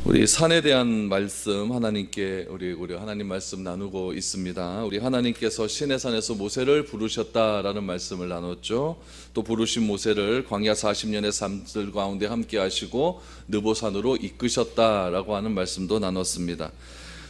우리 산에 대한 말씀 하나님께 우리 하나님 말씀 나누고 있습니다. 우리 하나님께서 신의 산에서 모세를 부르셨다라는 말씀을 나눴죠. 또 부르신 모세를 광야 40년의 삶들 가운데 함께 하시고 느보산으로 이끄셨다라고 하는 말씀도 나눴습니다.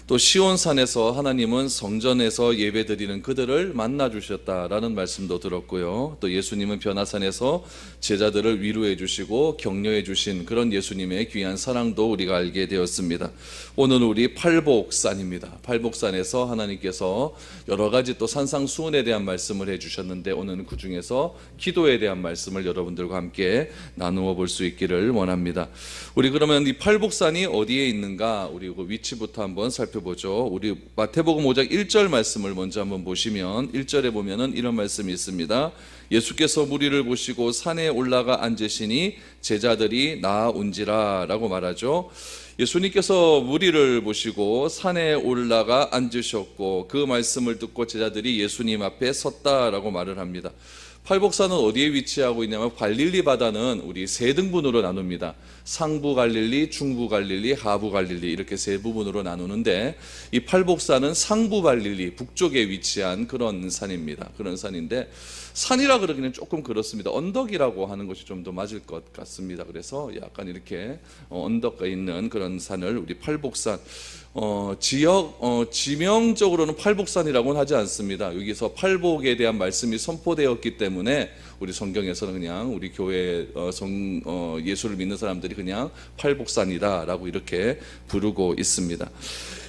또 시온산에서 하나님은 성전에서 예배드리는 그들을 만나 주셨다라는 말씀도 들었고요. 또 예수님은 변화산에서 제자들을 위로해 주시고 격려해 주신 그런 예수님의 귀한 사랑도 우리가 알게 되었습니다. 오늘 우리 팔복산입니다. 팔복산에서 하나님께서 여러 가지 또 산상수훈에 대한 말씀을 해 주셨는데 오늘은 그 중에서 기도에 대한 말씀을 여러분들과 함께 나누어 볼 수 있기를 원합니다. 우리 그러면 이 팔복산이 어디에 있는가 우리 그 위치부터 한번 살펴보죠. 우리 마태복음 5장 1절 말씀을 먼저 한번 보시면 1절에 보면은 이런 말씀이 있습니다. 예수께서 무리를 보시고 산에 올라가 앉으시니 제자들이 나아온지라 라고 말하죠. 예수님께서 무리를 보시고 산에 올라가 앉으셨고 그 말씀을 듣고 제자들이 예수님 앞에 섰다라고 말을 합니다. 팔복산은 어디에 위치하고 있냐면 갈릴리 바다는 우리 세 등분으로 나눕니다. 상부 갈릴리, 중부 갈릴리, 하부 갈릴리 이렇게 세 부분으로 나누는데 이 팔복산은 상부 갈릴리 북쪽에 위치한 그런 산입니다. 그런 산인데 산이라 그러기는 조금 그렇습니다. 언덕이라고 하는 것이 좀 더 맞을 것 같습니다. 그래서 약간 이렇게 언덕가 있는 그런 산을 우리 팔복산 지명적으로는 팔복산이라고는 하지 않습니다. 여기서 팔복에 대한 말씀이 선포되었기 때문에 우리 성경에서는 그냥 우리 교회 예수를 믿는 사람들이 그냥 팔복산이다라고 이렇게 부르고 있습니다.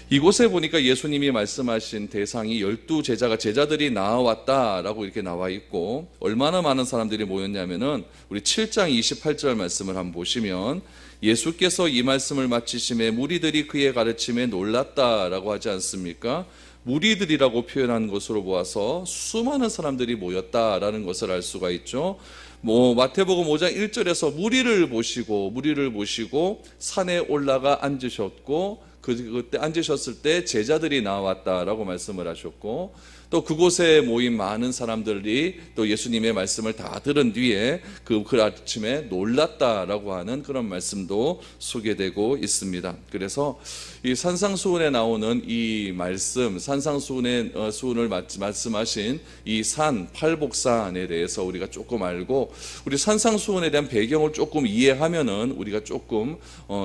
이곳에 보니까 예수님이 말씀하신 대상이 12제자가 제자들이 나와왔다라고 이렇게 나와 있고 얼마나 많은 사람들이 모였냐면은 우리 7장 28절 말씀을 한번 보시면 예수께서 이 말씀을 마치심에 무리들이 그의 가르침에 놀랐다라고 하지 않습니까? 무리들이라고 표현한 것으로 보아서 수많은 사람들이 모였다라는 것을 알 수가 있죠. 마태복음 5장 1절에서 무리를 보시고 산에 올라가 앉으셨고 그때 앉으셨을 때 제자들이 나왔다라고 말씀을 하셨고 또 그곳에 모인 많은 사람들이 또 예수님의 말씀을 다 들은 뒤에 그 아침에 놀랐다라고 하는 그런 말씀도 소개되고 있습니다. 그래서 이 산상수훈에 나오는 이 말씀, 수훈을 말씀하신 이 산, 팔복산에 대해서 우리가 조금 알고 우리 산상수훈에 대한 배경을 조금 이해하면은 우리가 조금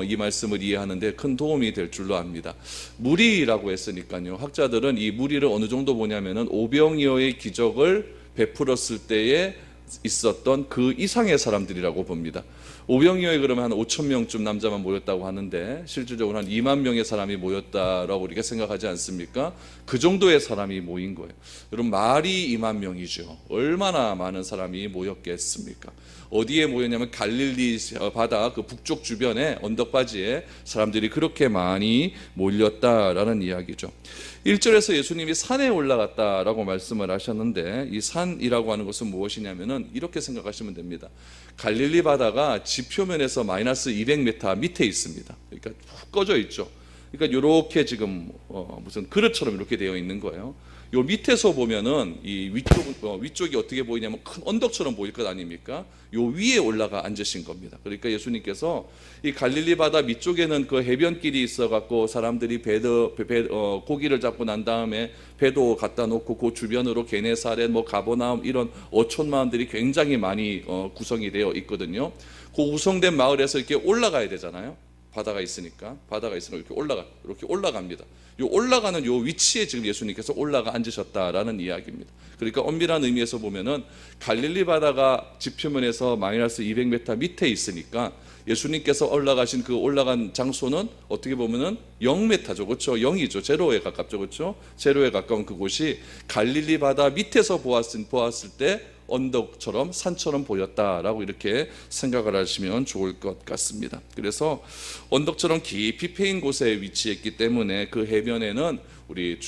이 말씀을 이해하는데 큰 도움이 될 줄로 압니다. 무리라고 했으니까요. 학자들은 이 무리를 어느 정도 보냐면은 오병이어의 기적을 베풀었을 때에 있었던 그 이상의 사람들이라고 봅니다. 오병이어에 그러면 한 5천 명쯤 남자만 모였다고 하는데 실질적으로 한 2만 명의 사람이 모였다라고 우리가 생각하지 않습니까? 그 정도의 사람이 모인 거예요. 여러분 말이 2만 명이죠. 얼마나 많은 사람이 모였겠습니까? 어디에 모였냐면 갈릴리 바다 그 북쪽 주변에 언덕바지에 사람들이 그렇게 많이 몰렸다라는 이야기죠. 1절에서 예수님이 산에 올라갔다라고 말씀을 하셨는데 이 산이라고 하는 것은 무엇이냐면은 이렇게 생각하시면 됩니다. 갈릴리 바다가 지표면에서 마이너스 200m 밑에 있습니다. 그러니까 푹 꺼져 있죠. 그러니까 이렇게 지금 무슨 그릇처럼 이렇게 되어 있는 거예요. 요 밑에서 보면은 이 위쪽이 어떻게 보이냐면 큰 언덕처럼 보일 것 아닙니까? 요 위에 올라가 앉으신 겁니다. 그러니까 예수님께서 이 갈릴리 바다 밑쪽에는 그 해변길이 있어갖고 사람들이 고기를 잡고 난 다음에 배도 갖다 놓고 그 주변으로 게네사렛, 가버나움 이런 어촌 마을들이 굉장히 많이 구성이 되어 있거든요. 그 구성된 마을에서 이렇게 올라가야 되잖아요. 바다가 있으니까 이렇게 올라갑니다. 요 올라가는 요 위치에 지금 예수님께서 올라가 앉으셨다라는 이야기입니다. 그러니까 엄밀한 의미에서 보면은 갈릴리 바다가 지표면에서 마이너스 200m 밑에 있으니까 예수님께서 올라간 장소는 어떻게 보면은 0m죠, 그렇죠? 0이죠, 제로에 가깝죠, 그렇죠? 제로에 가까운 그곳이 갈릴리 바다 밑에서 보았을 때 언덕처럼 산처럼 보였다라고 이렇게 생각을 하시면 좋을 것 같습니다. 그래서 언덕처럼 깊이 패인 곳에 위치했기 때문에 그 해변에는 우리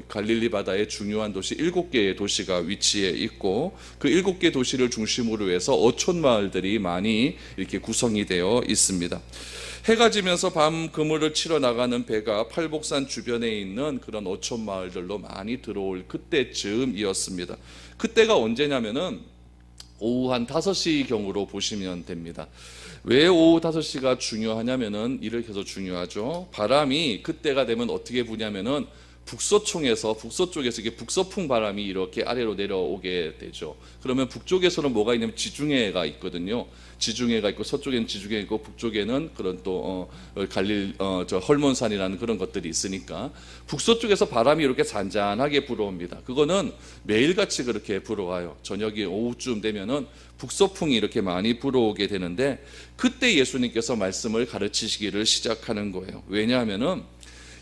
갈릴리 바다의 중요한 도시 7개의 도시가 위치해 있고 그 7개 도시를 중심으로 해서 어촌 마을들이 많이 이렇게 구성이 되어 있습니다. 해가 지면서 밤 그물을 치러 나가는 배가 팔복산 주변에 있는 그런 어촌 마을들로 많이 들어올 그때쯤이었습니다. 그때가 언제냐면은 오후 한 5시 경으로 보시면 됩니다. 왜 오후 5시가 중요하냐면은 이렇게 해서 중요하죠. 바람이 그때가 되면 어떻게 부냐면은 북서쪽에서 이게 북서풍 바람이 이렇게 아래로 내려오게 되죠. 그러면 북쪽에서는 뭐가 있냐면 지중해가 있거든요. 지중해가 있고 서쪽에는 지중해 있고 북쪽에는 그런 또 헐몬산이라는 그런 것들이 있으니까 북서쪽에서 바람이 이렇게 잔잔하게 불어옵니다. 그거는 매일같이 그렇게 불어와요. 저녁이 오후쯤 되면은 북서풍이 이렇게 많이 불어오게 되는데 그때 예수님께서 말씀을 가르치시기를 시작하는 거예요. 왜냐하면은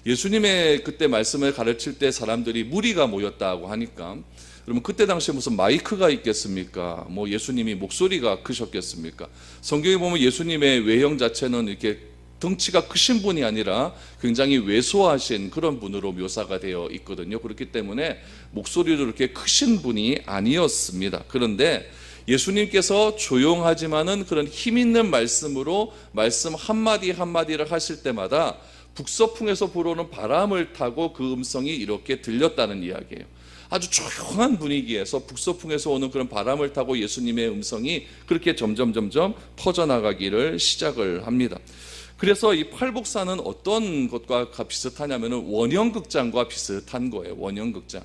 예수님의 그때 말씀을 가르칠 때 사람들이 무리가 모였다고 하니까, 그러면 그때 당시에 무슨 마이크가 있겠습니까? 뭐 예수님이 목소리가 크셨겠습니까? 성경에 보면 예수님의 외형 자체는 이렇게 덩치가 크신 분이 아니라 굉장히 왜소하신 그런 분으로 묘사가 되어 있거든요. 그렇기 때문에 목소리도 그렇게 크신 분이 아니었습니다. 그런데 예수님께서 조용하지만은 그런 힘 있는 말씀으로 말씀 한마디 한마디를 하실 때마다 북서풍에서 불어오는 바람을 타고 그 음성이 이렇게 들렸다는 이야기예요. 아주 조용한 분위기에서 북서풍에서 오는 그런 바람을 타고 예수님의 음성이 그렇게 점점 퍼져나가기를 시작을 합니다. 그래서 이 팔복산은 어떤 것과 비슷하냐면은 원형극장과 비슷한 거예요. 원형극장.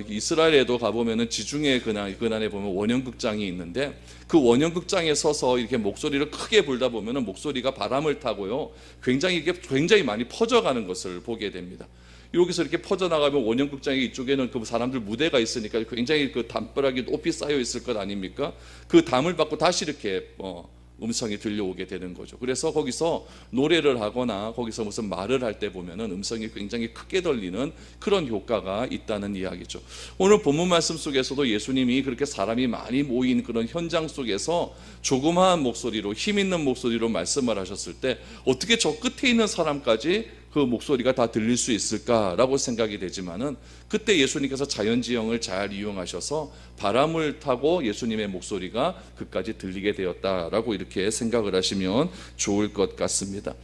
이스라엘에도 가보면은 지중해 근안에 보면 원형극장이 있는데 그 원형극장에 서서 이렇게 목소리를 크게 불다 보면은 목소리가 바람을 타고요. 굉장히 많이 퍼져가는 것을 보게 됩니다. 여기서 이렇게 퍼져나가면 원형극장의 이쪽에는 그 사람들 무대가 있으니까 굉장히 그 담벼락이 높이 쌓여 있을 것 아닙니까? 그 담을 받고 다시 이렇게 음성이 들려오게 되는 거죠. 그래서 거기서 노래를 하거나 거기서 무슨 말을 할 때 보면은 음성이 굉장히 크게 들리는 그런 효과가 있다는 이야기죠. 오늘 본문 말씀 속에서도 예수님이 그렇게 사람이 많이 모인 그런 현장 속에서 조그마한 목소리로 힘 있는 목소리로 말씀을 하셨을 때 어떻게 저 끝에 있는 사람까지 그 목소리가 다 들릴 수 있을까라고 생각이 되지만은 그때 예수님께서 자연지형을 잘 이용하셔서 바람을 타고 예수님의 목소리가 그까지 들리게 되었다라고 이렇게 생각을 하시면 좋을 것 같습니다.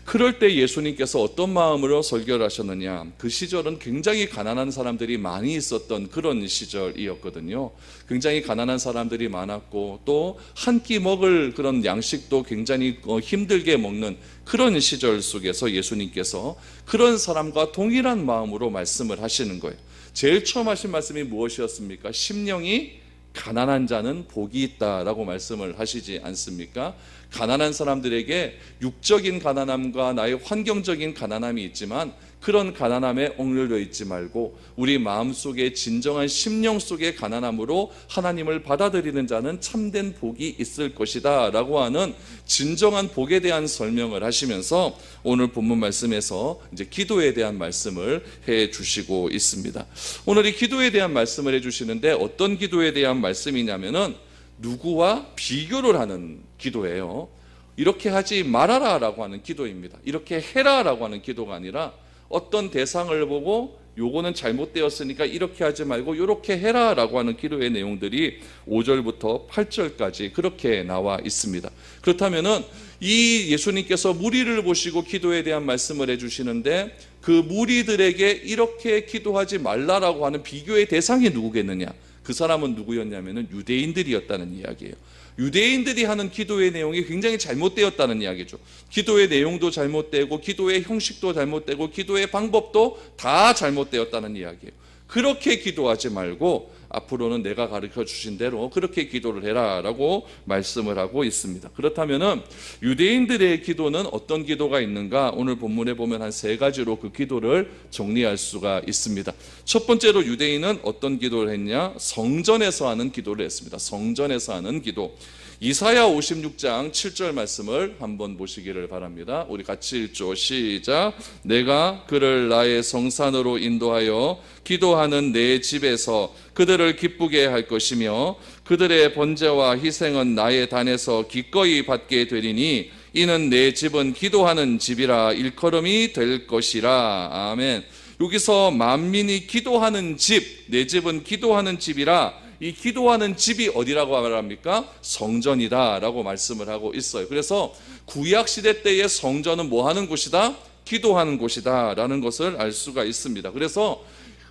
그럴 때 예수님께서 어떤 마음으로 설교를 하셨느냐, 그 시절은 굉장히 가난한 사람들이 많이 있었던 그런 시절이었거든요. 굉장히 가난한 사람들이 많았고 또 한 끼 먹을 그런 양식도 굉장히 힘들게 먹는 그런 시절 속에서 예수님께서 그런 사람과 동일한 마음으로 말씀을 하시는 거예요. 제일 처음 하신 말씀이 무엇이었습니까? 심령이 가난한 자는 복이 있다라고 말씀을 하시지 않습니까? 가난한 사람들에게 육적인 가난함과 나의 환경적인 가난함이 있지만 그런 가난함에 억눌려 있지 말고 우리 마음속에 진정한 심령 속의 가난함으로 하나님을 받아들이는 자는 참된 복이 있을 것이다 라고 하는 진정한 복에 대한 설명을 하시면서 오늘 본문 말씀에서 이제 기도에 대한 말씀을 해 주시고 있습니다. 오늘 이 기도에 대한 말씀을 해 주시는데 어떤 기도에 대한 말씀이냐면은 누구와 비교를 하는 기도예요. 이렇게 하지 말아라 라고 하는 기도입니다. 이렇게 해라 라고 하는 기도가 아니라 어떤 대상을 보고 요거는 잘못되었으니까 이렇게 하지 말고 이렇게 해라 라고 하는 기도의 내용들이 5절부터 8절까지 그렇게 나와 있습니다. 그렇다면은 이 예수님께서 무리를 보시고 기도에 대한 말씀을 해주시는데 그 무리들에게 이렇게 기도하지 말라라고 하는 비교의 대상이 누구겠느냐? 그 사람은 누구였냐면은 유대인들이었다는 이야기예요. 유대인들이 하는 기도의 내용이 굉장히 잘못되었다는 이야기죠. 기도의 내용도 잘못되고 기도의 형식도 잘못되고 기도의 방법도 다 잘못되었다는 이야기예요. 그렇게 기도하지 말고 앞으로는 내가 가르쳐 주신 대로 그렇게 기도를 해라 라고 말씀을 하고 있습니다. 그렇다면은 유대인들의 기도는 어떤 기도가 있는가? 오늘 본문에 보면 한 3가지로 그 기도를 정리할 수가 있습니다. 첫 번째로 유대인은 어떤 기도를 했냐? 성전에서 하는 기도를 했습니다. 성전에서 하는 기도. 이사야 56장 7절 말씀을 한번 보시기를 바랍니다. 우리 같이 읽죠. 시작. 내가 그를 나의 성산으로 인도하여 기도하는 내 집에서 그들을 기쁘게 할 것이며 그들의 번제와 희생은 나의 단에서 기꺼이 받게 되리니 이는 내 집은 기도하는 집이라 일컬음이 될 것이라. 아멘. 여기서 만민이 기도하는 집, 내 집은 기도하는 집이라, 이 기도하는 집이 어디라고 말합니까? 성전이다 라고 말씀을 하고 있어요. 그래서 구약시대 때의 성전은 뭐 하는 곳이다? 기도하는 곳이다 라는 것을 알 수가 있습니다. 그래서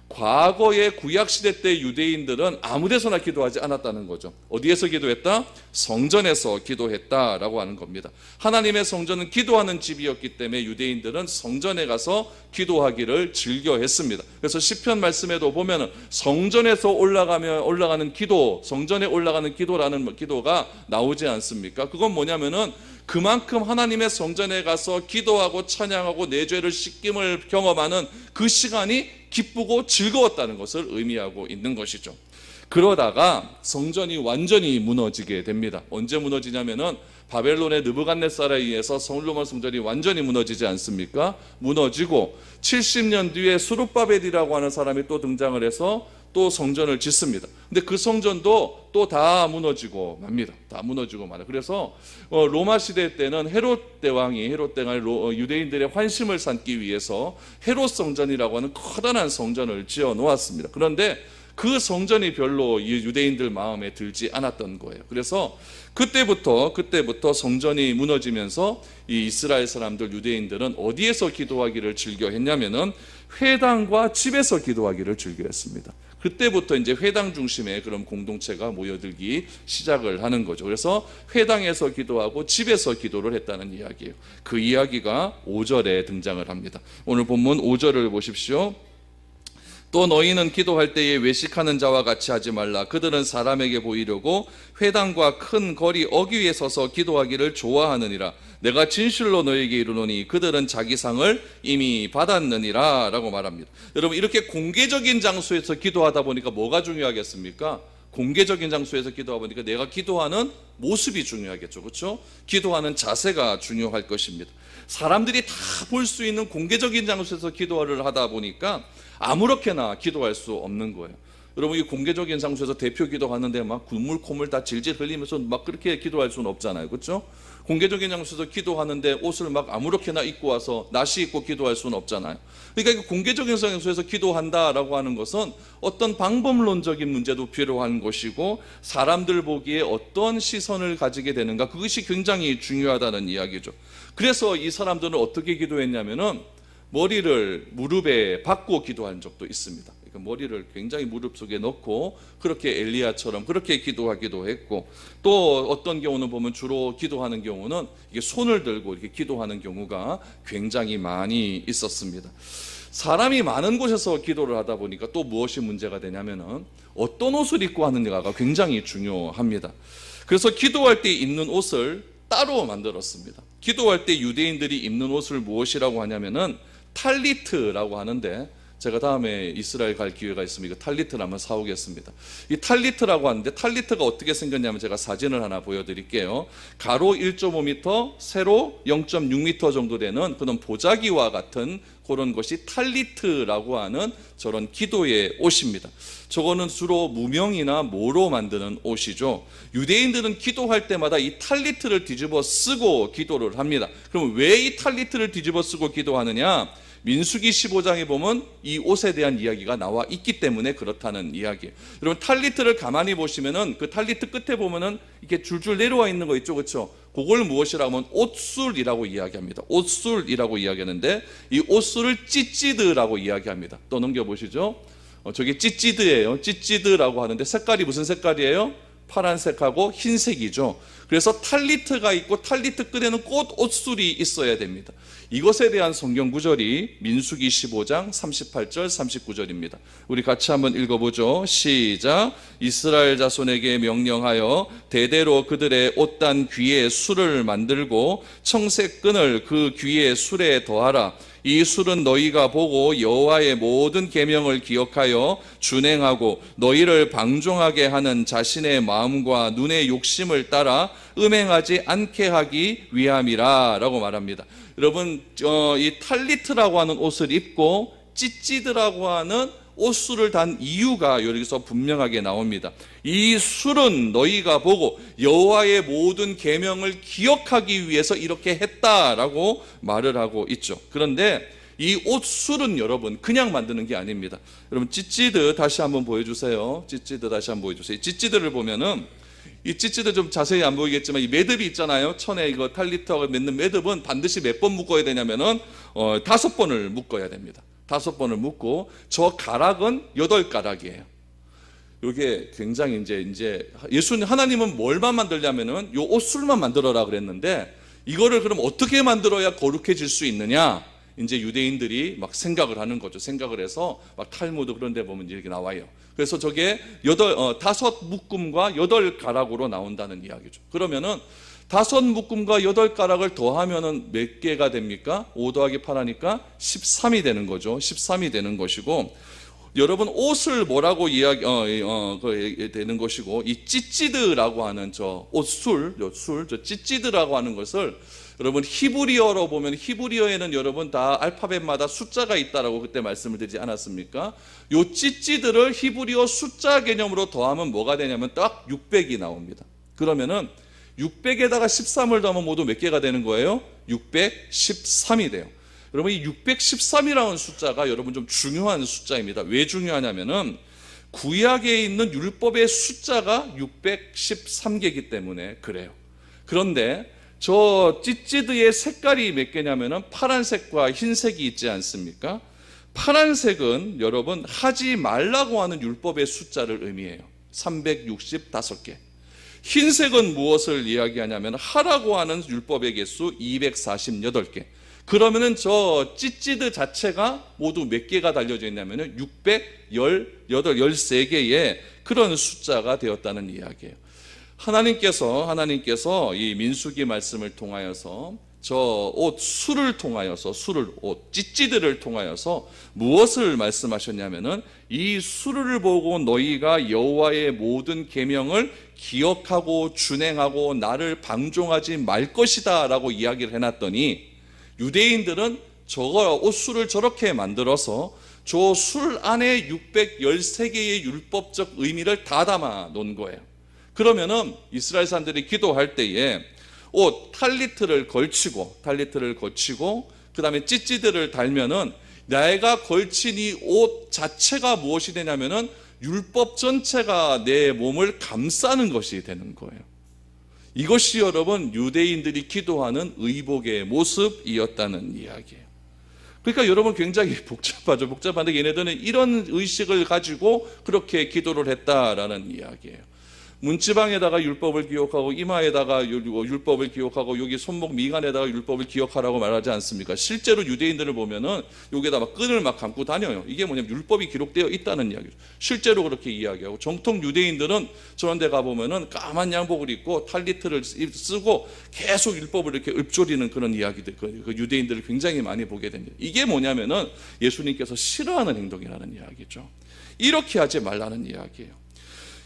과거의 구약시대 때 유대인들은 아무 데서나 기도하지 않았다는 거죠. 어디에서 기도했다? 성전에서 기도했다라고 하는 겁니다. 하나님의 성전은 기도하는 집이었기 때문에 유대인들은 성전에 가서 기도하기를 즐겨했습니다. 그래서 시편 말씀에도 보면은 성전에서 올라가는 기도, 성전에 올라가는 기도라는 기도가 나오지 않습니까? 그건 뭐냐면은 그만큼 하나님의 성전에 가서 기도하고 찬양하고 내 죄를 씻김을 경험하는 그 시간이 기쁘고 즐거웠다는 것을 의미하고 있는 것이죠. 그러다가 성전이 완전히 무너지게 됩니다. 언제 무너지냐면은 바벨론의 느부갓네살에 의해서 솔로몬 성전이 완전히 무너지지 않습니까? 무너지고 70년 뒤에 수룹바벨이라고 하는 사람이 또 등장을 해서 또 성전을 짓습니다. 근데 그 성전도 또 다 무너지고 맙니다. 다 무너지고 말아요. 그래서 로마 시대 때는 헤롯 대왕이 유대인들의 환심을 삼기 위해서 헤롯 성전이라고 하는 커다란 성전을 지어 놓았습니다. 그런데 그 성전이 별로 유대인들 마음에 들지 않았던 거예요. 그래서 그때부터 성전이 무너지면서 이 이스라엘 사람들, 유대인들은 어디에서 기도하기를 즐겨 했냐면은 회당과 집에서 기도하기를 즐겨 했습니다. 그때부터 이제 회당 중심의 그런 공동체가 모여들기 시작을 하는 거죠. 그래서 회당에서 기도하고 집에서 기도를 했다는 이야기예요. 그 이야기가 5절에 등장을 합니다. 오늘 본문 5절을 보십시오. 또 너희는 기도할 때에 외식하는 자와 같이 하지 말라. 그들은 사람에게 보이려고 회당과 큰 거리 어귀에 서서 기도하기를 좋아하느니라. 내가 진실로 너희에게 이르노니 그들은 자기 상을 이미 받았느니라 라고 말합니다. 여러분, 이렇게 공개적인 장소에서 기도하다 보니까 뭐가 중요하겠습니까? 공개적인 장소에서 기도하다 보니까 내가 기도하는 모습이 중요하겠죠. 그렇죠? 기도하는 자세가 중요할 것입니다. 사람들이 다 볼 수 있는 공개적인 장소에서 기도를 하다 보니까 아무렇게나 기도할 수 없는 거예요. 여러분, 이 공개적인 장소에서 대표 기도하는데 막 눈물 콧물 다 질질 흘리면서 막 그렇게 기도할 수는 없잖아요. 그렇죠? 공개적인 장소에서 기도하는데 옷을 막 아무렇게나 입고 와서 나시 입고 기도할 수는 없잖아요. 그러니까 공개적인 장소에서 기도한다라고 하는 것은 어떤 방법론적인 문제도 필요한 것이고 사람들 보기에 어떤 시선을 가지게 되는가, 그것이 굉장히 중요하다는 이야기죠. 그래서 이 사람들은 어떻게 기도했냐면은 머리를 무릎에 박고 기도한 적도 있습니다. 그러니까 머리를 굉장히 무릎 속에 넣고 그렇게 엘리야처럼 그렇게 기도하기도 했고, 또 어떤 경우는 보면 주로 기도하는 경우는 이게 손을 들고 이렇게 기도하는 경우가 굉장히 많이 있었습니다. 사람이 많은 곳에서 기도를 하다 보니까 또 무엇이 문제가 되냐면은 어떤 옷을 입고 하느냐가 굉장히 중요합니다. 그래서 기도할 때 입는 옷을 따로 만들었습니다. 기도할 때 유대인들이 입는 옷을 무엇이라고 하냐면은 탈리트라고 하는데, 제가 다음에 이스라엘 갈 기회가 있으면 이거 탈리트를 한번 사오겠습니다. 이 탈리트라고 하는데, 탈리트가 어떻게 생겼냐면 제가 사진을 하나 보여드릴게요. 가로 1.5m, 세로 0.6m 정도 되는 그런 보자기와 같은 그런 것이 탈리트라고 하는 저런 기도의 옷입니다. 저거는 주로 무명이나 모로 만드는 옷이죠. 유대인들은 기도할 때마다 이 탈리트를 뒤집어 쓰고 기도를 합니다. 그럼 왜 이 탈리트를 뒤집어 쓰고 기도하느냐? 민수기 15장에 보면 이 옷에 대한 이야기가 나와 있기 때문에 그렇다는 이야기예요. 여러분, 탈리트를 가만히 보시면은 그 탈리트 끝에 보면은 이렇게 줄줄 내려와 있는 거 있죠, 그렇죠? 그걸 무엇이라고 하면 옷술이라고 이야기합니다. 옷술이라고 이야기하는데 이 옷술을 찌찌드라고 이야기합니다. 또 넘겨보시죠. 저게 찌찌드예요. 찌찌드라고 하는데 색깔이 무슨 색깔이에요? 파란색하고 흰색이죠. 그래서 탈리트가 있고 탈리트 끝에는 꼭 옷술이 있어야 됩니다. 이것에 대한 성경 구절이 민수기 15장 38절 39절입니다. 우리 같이 한번 읽어보죠. 시작. 이스라엘 자손에게 명령하여 대대로 그들의 옷단 귀에 술을 만들고 청색 끈을 그 귀에 술에 더하라. 이 술은 너희가 보고 여호와의 모든 계명을 기억하여 준행하고 너희를 방종하게 하는 자신의 마음과 눈의 욕심을 따라 음행하지 않게 하기 위함이라 라고 말합니다. 여러분, 이 탈리트라고 하는 옷을 입고 찌찌드라고 하는 옷술을 단 이유가 여기서 분명하게 나옵니다. 이 술은 너희가 보고 여호와의 모든 계명을 기억하기 위해서 이렇게 했다라고 말을 하고 있죠. 그런데 이 옷술은 여러분 그냥 만드는 게 아닙니다. 여러분, 찌찌드 다시 한번 보여주세요. 찌찌드 다시 한번 보여주세요. 찌찌드를 보면은, 이 찌찌드 좀 자세히 안 보이겠지만 이 매듭이 있잖아요. 천에 이거 탈리트하고 맺는 매듭은 반드시 몇 번 묶어야 되냐면은 5번을 묶어야 됩니다. 5번을 묶고 저 가락은 8가락이에요. 이게 굉장히 이제 예수님 하나님은 뭘만 만들냐면은 요 옷술만 만들어라 그랬는데 이거를 그럼 어떻게 만들어야 거룩해질 수 있느냐? 이제 유대인들이 막 생각을 하는 거죠. 생각을 해서 막 탈무드 그런 데 보면 이렇게 나와요. 그래서 저게 5묶음과 8가락으로 나온다는 이야기죠. 그러면은 5묶음과 8가락을 더하면은 몇 개가 됩니까? 5 더하기 8 하니까 13이 되는 거죠. 13이 되는 것이고, 여러분 옷을 뭐라고 되는 것이고, 이 찌찌드라고 하는 저 옷술, 저 찌찌드라고 하는 것을 여러분 히브리어로 보면, 히브리어에는 여러분 다 알파벳마다 숫자가 있다라고 그때 말씀을 드리지 않았습니까? 요 찌찌드를 히브리어 숫자 개념으로 더하면 뭐가 되냐면 딱 600이 나옵니다. 그러면은 600에다가 13을 더하면 모두 몇 개가 되는 거예요? 613이 돼요. 여러분 이 613이라는 숫자가 여러분 좀 중요한 숫자입니다. 왜 중요하냐면은 구약에 있는 율법의 숫자가 613개이기 때문에 그래요. 그런데 저 찌찌드의 색깔이 몇 개냐면은 파란색과 흰색이 있지 않습니까? 파란색은 여러분 하지 말라고 하는 율법의 숫자를 의미해요. 365개. 흰색은 무엇을 이야기하냐면 하라고 하는 율법의 개수 248개. 그러면은 저 찌찌드 자체가 모두 몇 개가 달려져 있냐면은 613개의 그런 숫자가 되었다는 이야기예요. 하나님께서 이 민수기 말씀을 통하여서 저 옷 술을 통하여서 옷 찌찌들을 통하여서 무엇을 말씀하셨냐면은 이 술을 보고 너희가 여호와의 모든 계명을 기억하고 준행하고 나를 방종하지 말 것이다라고 이야기를 해놨더니, 유대인들은 저거 옷술을 저렇게 만들어서 저 술 안에 613개의 율법적 의미를 다 담아 놓은 거예요. 그러면은 이스라엘 사람들이 기도할 때에 옷 탈리트를 걸치고 그 다음에 찌찌들을 달면은 내가 걸친 이 옷 자체가 무엇이 되냐면은 율법 전체가 내 몸을 감싸는 것이 되는 거예요. 이것이 여러분 유대인들이 기도하는 의복의 모습이었다는 이야기예요. 그러니까 여러분 굉장히 복잡한데 얘네들은 이런 의식을 가지고 그렇게 기도를 했다라는 이야기예요. 문지방에다가 율법을 기억하고 이마에다가 율법을 기억하고 여기 손목 미간에다가 율법을 기억하라고 말하지 않습니까? 실제로 유대인들을 보면은 여기에다 막 끈을 막 감고 다녀요. 이게 뭐냐면 율법이 기록되어 있다는 이야기죠. 실제로 그렇게 이야기하고, 정통 유대인들은 저런 데 가보면은 까만 양복을 입고 탈리트를 쓰고 계속 율법을 이렇게 읊조리는 그런 이야기들, 그 유대인들을 굉장히 많이 보게 됩니다. 이게 뭐냐면은 예수님께서 싫어하는 행동이라는 이야기죠. 이렇게 하지 말라는 이야기예요.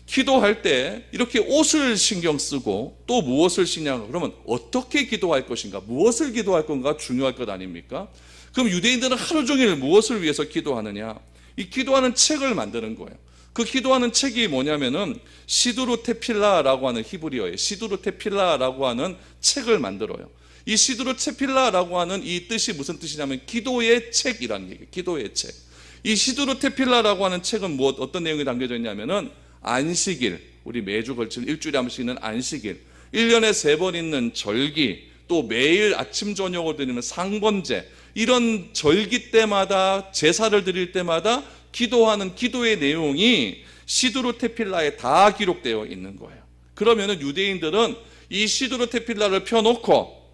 기도할 때 이렇게 옷을 신경 쓰고 또 무엇을 신경, 그러면 어떻게 기도할 것인가, 무엇을 기도할 건가 중요할 것 아닙니까? 그럼 유대인들은 하루 종일 무엇을 위해서 기도하느냐? 이 기도하는 책을 만드는 거예요. 그 기도하는 책이 뭐냐면은 시두르 테필라라고 하는, 히브리어에 시두르 테필라라고 하는 책을 만들어요. 이 시두르 테필라라고 하는 이 뜻이 무슨 뜻이냐면 기도의 책이라는 얘기예요. 기도의 책. 이 시두르 테필라라고 하는 책은 어떤 내용이 담겨져 있냐면은 안식일, 우리 매주 걸치는 일주일에 한 번씩 있는 안식일, 1년에 3번 있는 절기, 또 매일 아침 저녁으로 드리는 상번제, 이런 절기 때마다 제사를 드릴 때마다 기도하는 기도의 내용이 시두르 테필라에 다 기록되어 있는 거예요. 그러면은 유대인들은 이 시두르 테필라를 펴놓고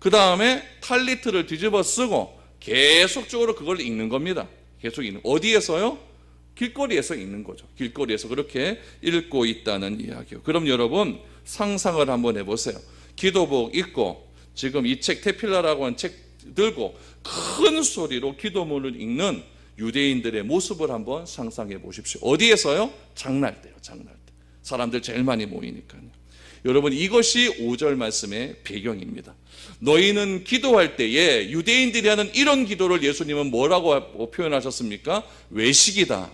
그 다음에 탈리트를 뒤집어 쓰고 계속적으로 그걸 읽는 겁니다. 계속 읽는, 어디에서요? 길거리에서 읽는 거죠. 길거리에서 그렇게 읽고 있다는 이야기요. 그럼 여러분 상상을 한번 해보세요. 기도복 입고 지금 이 책 테필라라고 하는 책 들고 큰 소리로 기도문을 읽는 유대인들의 모습을 한번 상상해 보십시오. 어디에서요? 장날 때요. 장날 때. 사람들 제일 많이 모이니까요. 여러분 이것이 5절 말씀의 배경입니다. 너희는 기도할 때에, 유대인들이 하는 이런 기도를 예수님은 뭐라고 표현하셨습니까? 외식이다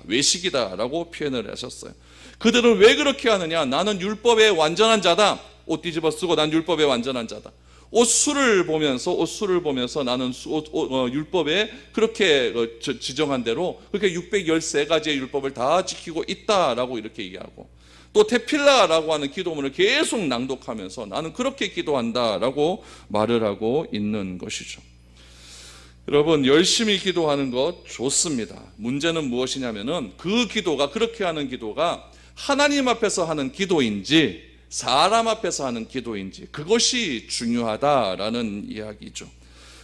라고 표현을 하셨어요. 그들은 왜 그렇게 하느냐? 나는 율법의 완전한 자다. 옷 뒤집어 쓰고 난 율법의 완전한 자다. 옷술을 보면서 나는 율법에 그렇게 지정한 대로 그렇게 613가지의 율법을 다 지키고 있다라고 이렇게 얘기하고, 또 테필라라고 하는 기도문을 계속 낭독하면서 나는 그렇게 기도한다라고 말을 하고 있는 것이죠. 여러분, 열심히 기도하는 것 좋습니다. 문제는 무엇이냐면은 그 기도가, 그렇게 하는 기도가 하나님 앞에서 하는 기도인지 사람 앞에서 하는 기도인지, 그것이 중요하다라는 이야기죠.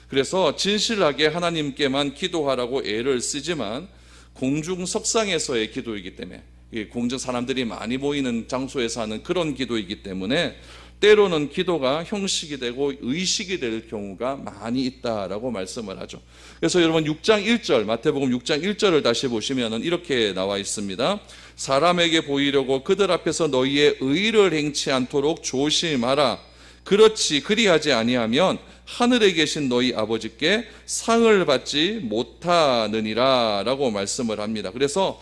그래서 진실하게 하나님께만 기도하라고 애를 쓰지만 공중석상에서의 기도이기 때문에, 공중 사람들이 많이 모이는 장소에서 하는 그런 기도이기 때문에 때로는 기도가 형식이 되고 의식이 될 경우가 많이 있다라고 말씀을 하죠. 그래서 여러분 6장 1절, 마태복음 6장 1절을 다시 보시면은 이렇게 나와 있습니다. 사람에게 보이려고 그들 앞에서 너희의 의를 행치 않도록 조심하라. 그렇지 그리하지 아니하면 하늘에 계신 너희 아버지께 상을 받지 못하느니라 라고 말씀을 합니다. 그래서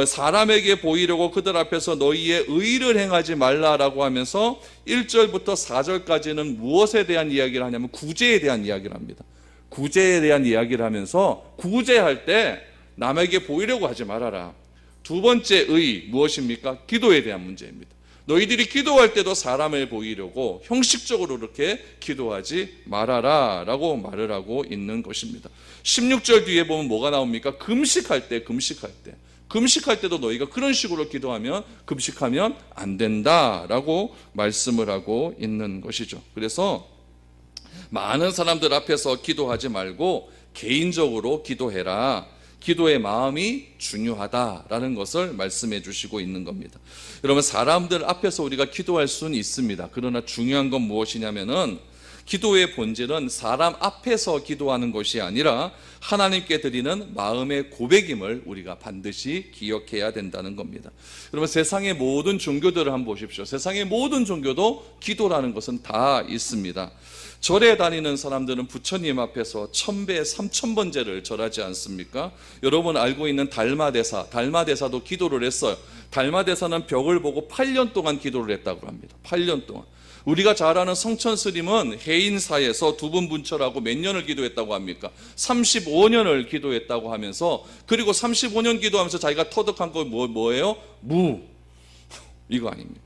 사람에게 보이려고 그들 앞에서 너희의 의를 행하지 말라라고 하면서 1절부터 4절까지는 무엇에 대한 이야기를 하냐면 구제에 대한 이야기를 합니다. 구제에 대한 이야기를 하면서 구제할 때 남에게 보이려고 하지 말아라. 두 번째 의 무엇입니까? 기도에 대한 문제입니다. 너희들이 기도할 때도 사람을 보이려고 형식적으로 그렇게 기도하지 말아라 라고 말을 하고 있는 것입니다. 16절 뒤에 보면 뭐가 나옵니까? 금식할 때도 너희가 그런 식으로 기도하면, 금식하면 안 된다라고 말씀을 하고 있는 것이죠. 그래서 많은 사람들 앞에서 기도하지 말고 개인적으로 기도해라. 기도의 마음이 중요하다라는 것을 말씀해 주시고 있는 겁니다. 여러분, 사람들 앞에서 우리가 기도할 수는 있습니다. 그러나 중요한 건 무엇이냐면은 기도의 본질은 사람 앞에서 기도하는 것이 아니라 하나님께 드리는 마음의 고백임을 우리가 반드시 기억해야 된다는 겁니다. 여러분, 세상의 모든 종교들을 한번 보십시오. 세상의 모든 종교도 기도라는 것은 다 있습니다. 절에 다니는 사람들은 부처님 앞에서 1000배, 3000번째를 절하지 않습니까? 여러분 알고 있는 달마대사도 기도를 했어요. 달마대사는 벽을 보고 8년 동안 기도를 했다고 합니다. 8년 동안. 우리가 잘 아는 성천스님은 해인사에서 두 분 분철하고 몇 년을 기도했다고 합니까? 35년을 기도했다고 하면서, 그리고 35년 기도하면서 자기가 터득한 거 뭐예요? 이거 아닙니까?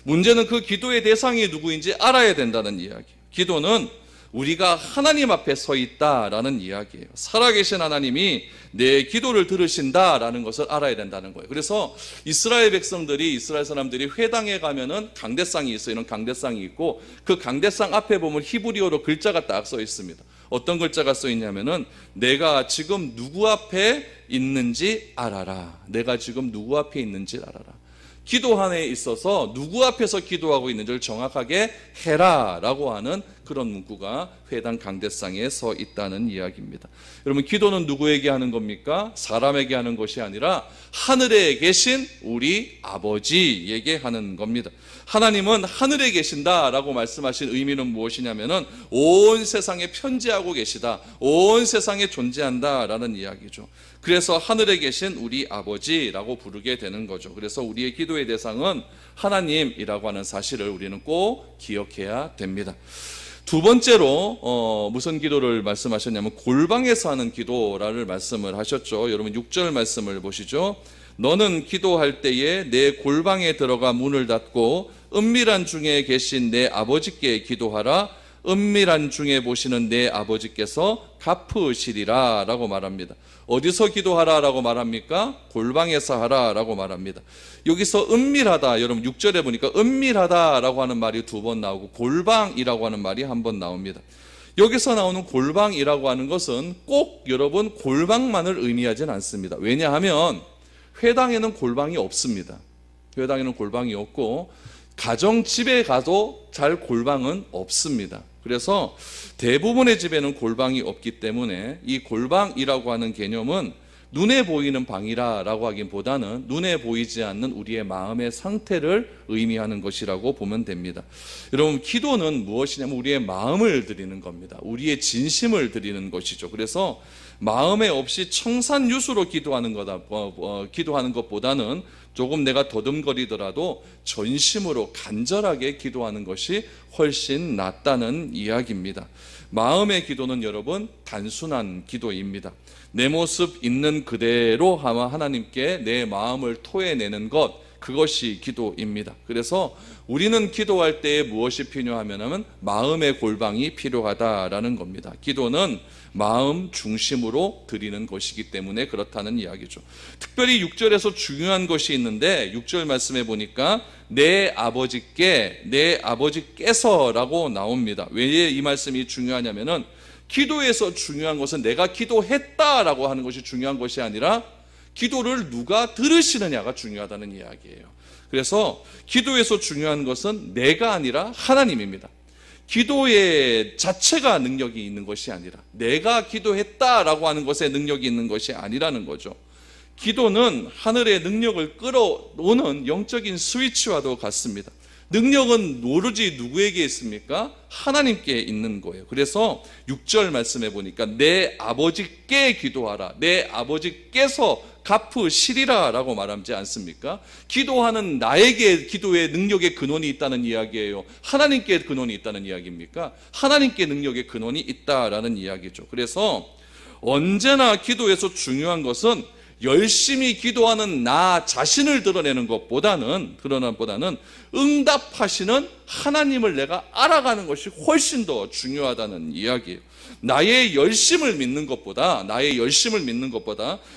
문제는 그 기도의 대상이 누구인지 알아야 된다는 이야기. 기도는 우리가 하나님 앞에 서 있다라는 이야기예요. 살아계신 하나님이 내 기도를 들으신다라는 것을 알아야 된다는 거예요. 그래서 이스라엘 사람들이 회당에 가면은 강대상이 있어요. 이런 강대상이 있고, 그 강대상 앞에 보면 히브리어로 글자가 딱 써 있습니다. 어떤 글자가 써 있냐면은 내가 지금 누구 앞에 있는지 알아라. 내가 지금 누구 앞에 있는지 알아라. 기도함에 있어서 누구 앞에서 기도하고 있는지를 정확하게 해라라고 하는 그런 문구가 회당 강대상에 서 있다는 이야기입니다. 여러분, 기도는 누구에게 하는 겁니까? 사람에게 하는 것이 아니라 하늘에 계신 우리 아버지에게 하는 겁니다. 하나님은 하늘에 계신다라고 말씀하신 의미는 무엇이냐면은 온 세상에 편재하고 계시다, 온 세상에 존재한다라는 이야기죠. 그래서 하늘에 계신 우리 아버지라고 부르게 되는 거죠. 그래서 우리의 기도의 대상은 하나님이라고 하는 사실을 우리는 꼭 기억해야 됩니다. 두 번째로 무슨 기도를 말씀하셨냐면 골방에서 하는 기도라를 말씀을 하셨죠. 여러분 6절 말씀을 보시죠. 너는 기도할 때에 내 골방에 들어가 문을 닫고 은밀한 중에 계신 내 아버지께 기도하라. 은밀한 중에 보시는 내 아버지께서 갚으시리라 라고 말합니다. 어디서 기도하라 라고 말합니까? 골방에서 하라 라고 말합니다. 여기서 은밀하다, 여러분 6절에 보니까 은밀하다 라고 하는 말이 2번 나오고 골방이라고 하는 말이 1번 나옵니다. 여기서 나오는 골방이라고 하는 것은 꼭 여러분 골방만을 의미하지는 않습니다. 왜냐하면 회당에는 골방이 없습니다. 회당에는 골방이 없고 가정집에 가도 잘 골방은 없습니다. 그래서 대부분의 집에는 골방이 없기 때문에 이 골방이라고 하는 개념은 눈에 보이는 방이라고 하기보다는 눈에 보이지 않는 우리의 마음의 상태를 의미하는 것이라고 보면 됩니다. 여러분, 기도는 무엇이냐면 우리의 마음을 드리는 겁니다. 우리의 진심을 드리는 것이죠. 그래서 마음에 없이 청산유수로 기도하는 것보다는 조금 내가 더듬거리더라도 전심으로 간절하게 기도하는 것이 훨씬 낫다는 이야기입니다. 마음의 기도는 여러분 단순한 기도입니다. 내 모습 있는 그대로 하나님께 내 마음을 토해내는 것, 그것이 기도입니다. 그래서 우리는 기도할 때 무엇이 필요하냐면 마음의 골방이 필요하다라는 겁니다. 기도는 마음 중심으로 드리는 것이기 때문에 그렇다는 이야기죠. 특별히 6절에서 중요한 것이 있는데 6절 말씀해 보니까 내 아버지께서라고 나옵니다. 왜 이 말씀이 중요하냐면은 기도에서 중요한 것은 내가 기도했다라고 하는 것이 중요한 것이 아니라 기도를 누가 들으시느냐가 중요하다는 이야기예요. 그래서 기도에서 중요한 것은 내가 아니라 하나님입니다. 기도의 자체가 능력이 있는 것이 아니라 내가 기도했다라고 하는 것에 능력이 있는 것이 아니라는 거죠. 기도는 하늘의 능력을 끌어오는 영적인 스위치와도 같습니다. 능력은 오로지 누구에게 있습니까? 하나님께 있는 거예요. 그래서 6절 말씀해 보니까 내 아버지께 기도하라. 내 아버지께서 갚으시리라 라고 말하지 않습니까? 기도하는 나에게 기도의 능력의 근원이 있다는 이야기예요. 하나님께 근원이 있다는 이야기입니까? 하나님께 능력의 근원이 있다라는 이야기죠. 그래서 언제나 기도에서 중요한 것은 열심히 기도하는 나 자신을 드러내는 것보다는 응답하시는 하나님을 내가 알아가는 것이 훨씬 더 중요하다는 이야기예요. 나의 열심을 믿는 것보다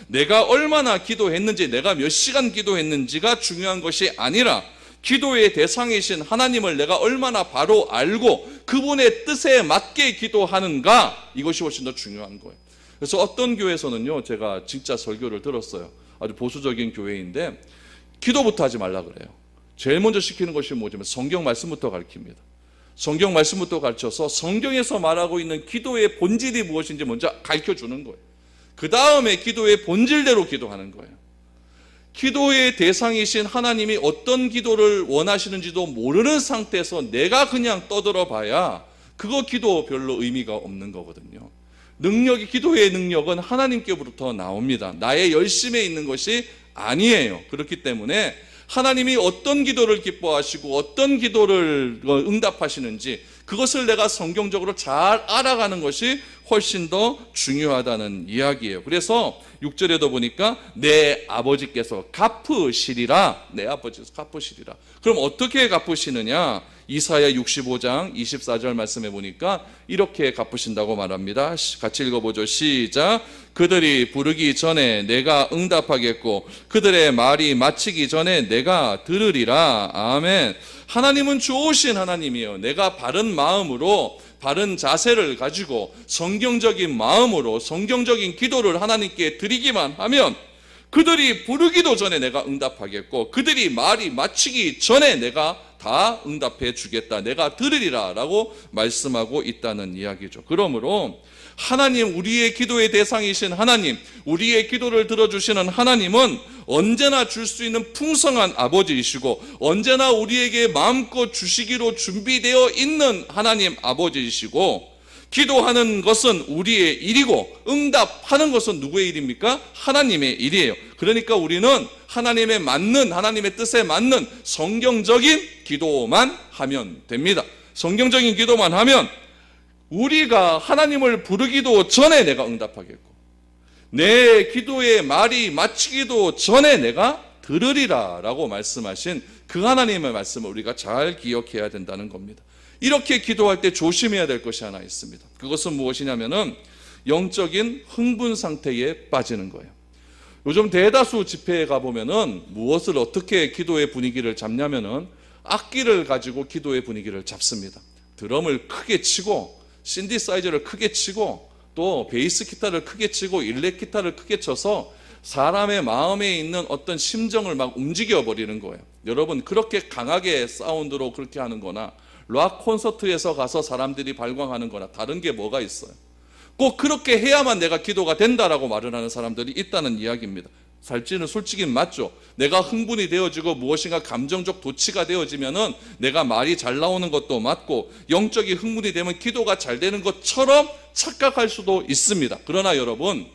내가 얼마나 기도했는지, 내가 몇 시간 기도했는지가 중요한 것이 아니라 기도의 대상이신 하나님을 내가 얼마나 바로 알고 그분의 뜻에 맞게 기도하는가, 이것이 훨씬 더 중요한 거예요. 그래서 어떤 교회에서는요, 제가 진짜 설교를 들었어요. 아주 보수적인 교회인데 기도부터 하지 말라 그래요. 제일 먼저 시키는 것이 뭐냐면 성경 말씀부터 가르칩니다. 성경 말씀부터 가르쳐서 성경에서 말하고 있는 기도의 본질이 무엇인지 먼저 가르쳐주는 거예요. 그 다음에 기도의 본질대로 기도하는 거예요. 기도의 대상이신 하나님이 어떤 기도를 원하시는지도 모르는 상태에서 내가 그냥 떠들어 봐야 그거 기도 별로 의미가 없는 거거든요. 기도의 능력은 하나님께로부터 나옵니다. 나의 열심에 있는 것이 아니에요. 그렇기 때문에 하나님이 어떤 기도를 기뻐하시고 어떤 기도를 응답하시는지 그것을 내가 성경적으로 잘 알아가는 것이 훨씬 더 중요하다는 이야기예요. 그래서 6절에도 보니까 내 아버지께서 갚으시리라. 내 아버지께서 갚으시리라. 그럼 어떻게 갚으시느냐? 이사야 65장 24절 말씀해 보니까 이렇게 갚으신다고 말합니다. 같이 읽어보죠. 시작. 그들이 부르기 전에 내가 응답하겠고 그들의 말이 마치기 전에 내가 들으리라. 아멘. 하나님은 좋으신 하나님이에요. 내가 바른 마음으로, 바른 자세를 가지고 성경적인 마음으로 성경적인 기도를 하나님께 드리기만 하면 그들이 부르기도 전에 내가 응답하겠고 그들이 말이 마치기 전에 내가 다 응답해 주겠다. 내가 들으리라 라고 말씀하고 있다는 이야기죠. 그러므로 하나님, 우리의 기도의 대상이신 하나님, 우리의 기도를 들어주시는 하나님은 언제나 줄 수 있는 풍성한 아버지이시고 언제나 우리에게 마음껏 주시기로 준비되어 있는 하나님 아버지이시고 기도하는 것은 우리의 일이고 응답하는 것은 누구의 일입니까? 하나님의 일이에요. 그러니까 우리는 하나님의 뜻에 맞는 성경적인 기도만 하면 됩니다. 성경적인 기도만 하면 우리가 하나님을 부르기도 전에 내가 응답하겠고 내 기도의 말이 마치기도 전에 내가 들으리라 라고 말씀하신 그 하나님의 말씀을 우리가 잘 기억해야 된다는 겁니다. 이렇게 기도할 때 조심해야 될 것이 하나 있습니다. 그것은 무엇이냐면은 영적인 흥분 상태에 빠지는 거예요. 요즘 대다수 집회에 가보면은 무엇을 어떻게 기도의 분위기를 잡냐면은 악기를 가지고 기도의 분위기를 잡습니다. 드럼을 크게 치고 신디사이저를 크게 치고 또 베이스 기타를 크게 치고 일렉 기타를 크게 쳐서 사람의 마음에 있는 어떤 심정을 막 움직여 버리는 거예요. 여러분, 그렇게 강하게 사운드로 그렇게 하는 거나 락 콘서트에서 가서 사람들이 발광하는 거나 다른 게 뭐가 있어요? 꼭 그렇게 해야만 내가 기도가 된다라고 말을 하는 사람들이 있다는 이야기입니다. 살찌는 솔직히 맞죠. 내가 흥분이 되어지고 무엇인가 감정적 도취가 되어지면은 내가 말이 잘 나오는 것도 맞고 영적인 흥분이 되면 기도가 잘 되는 것처럼 착각할 수도 있습니다. 그러나 여러분,